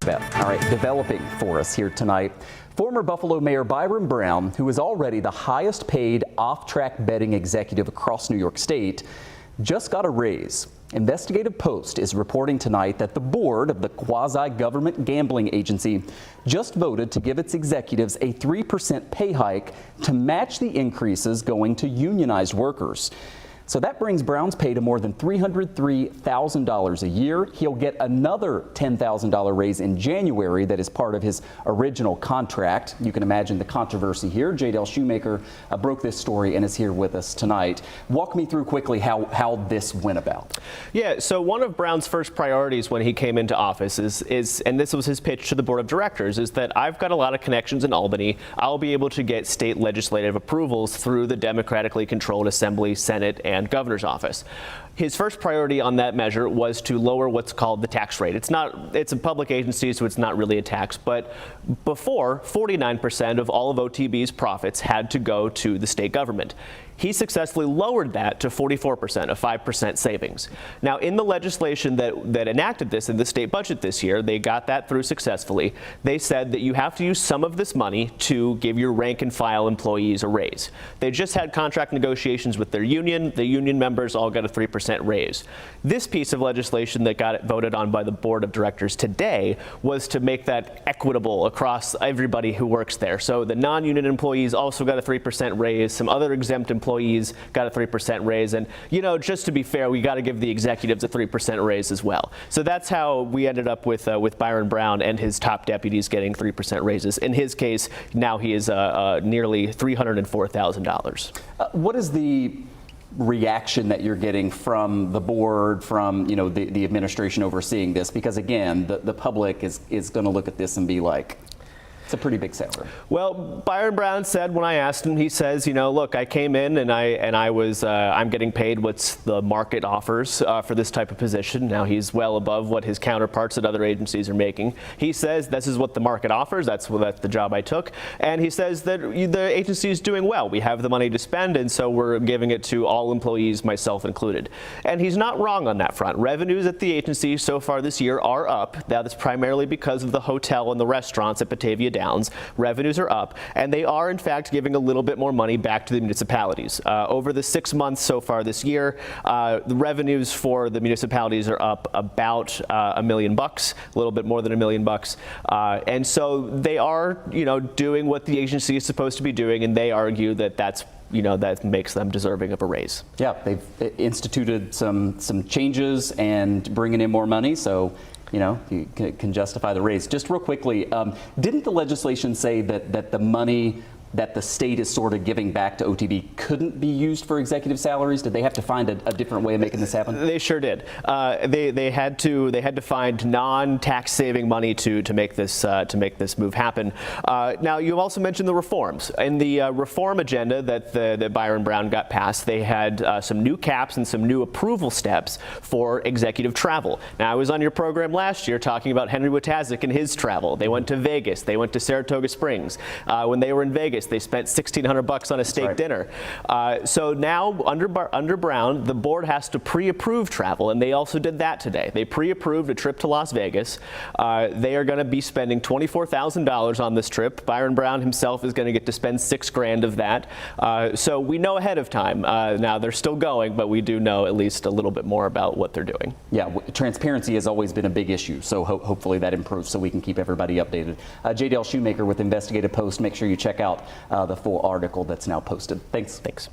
bet. All right, developing for us here tonight. Former Buffalo Mayor Byron Brown, who is already the highest paid off-track betting executive across New York State, just got a raise. Investigative Post is reporting tonight that the board of the quasi-government gambling agency just voted to give its executives a 3% pay hike to match the increases going to unionized workers. So that brings Brown's pay to more than $303,000 a year. He'll get another $10,000 raise in January that is part of his original contract. You can imagine the controversy here. J.Dale Shoemaker broke this story and is here with us tonight. Walk me through quickly how this went about. Yeah, so one of Brown's first priorities when he came into office is, and this was his pitch to the board of directors, is that I've got a lot of connections in Albany. I'll be able to get state legislative approvals through the democratically controlled Assembly, Senate, and governor's office. His first priority on that measure was to lower what's called the tax rate. It's a public agency, so it's not really a tax, but before, 49% of all of OTB's profits had to go to the state government. He successfully lowered that to 44%, a 5% savings. Now, in the legislation that enacted this in the state budget this year, they got that through successfully. They said that you have to use some of this money to give your rank and file employees a raise. They just had contract negotiations with their union. The union members all got a 3% raise. This piece of legislation that got voted on by the board of directors today was to make that equitable across everybody who works there. So the non-union employees also got a 3% raise. Some other exempt employees got a 3% raise. And, you know, just to be fair, we got to give the executives a 3% raise as well. So that's how we ended up with Byron Brown and his top deputies getting 3% raises. In his case, now he is nearly $304,000. What is the reaction that you're getting from the board, from the administration overseeing this? Because again, the public is going to look at this and be like, it's a pretty big salary. Well, Byron Brown said when I asked him, he says, look, I came in and I'm getting paid what's the market offers for this type of position. Now he's well above what his counterparts at other agencies are making. He says this is what the market offers. That's the job I took. And he says that the agency is doing well. We have the money to spend, and so we're giving it to all employees, myself included. And he's not wrong on that front. Revenues at the agency so far this year are up. That is primarily because of the hotel and the restaurants at Batavia Downs. Revenues are up, and they are in fact giving a little bit more money back to the municipalities. Over the 6 months so far this year, the revenues for the municipalities are up about $1 million, a little bit more than $1 million. And so they are, doing what the agency is supposed to be doing, and they argue that that makes them deserving of a raise. Yeah, they've instituted some changes and bringing in more money, so you can justify the raise. Just real quickly, didn't the legislation say that the money that the state is sort of giving back to OTB couldn't be used for executive salaries? Did they have to find a different way of making this happen? They sure did. They had to find non-tax saving money to make this move happen. Now, you also mentioned the reforms. In the reform agenda that Byron Brown got passed, they had some new caps and some new approval steps for executive travel. Now, I was on your program last year talking about Henry Watazik and his travel. They went to Vegas. They went to Saratoga Springs. When they were in Vegas, they spent $1,600 on a steak dinner. So now, under Brown, the board has to pre-approve travel, and they also did that today. They pre-approved a trip to Las Vegas. They are going to be spending $24,000 on this trip. Byron Brown himself is going to get to spend $6,000 of that. So we know ahead of time. Now they're still going, but we do know at least a little bit more about what they're doing. Yeah, transparency has always been a big issue, so hopefully that improves so we can keep everybody updated. J.Dale Shoemaker with Investigative Post. Make sure you check out the full article that's now posted. Thanks. Thanks.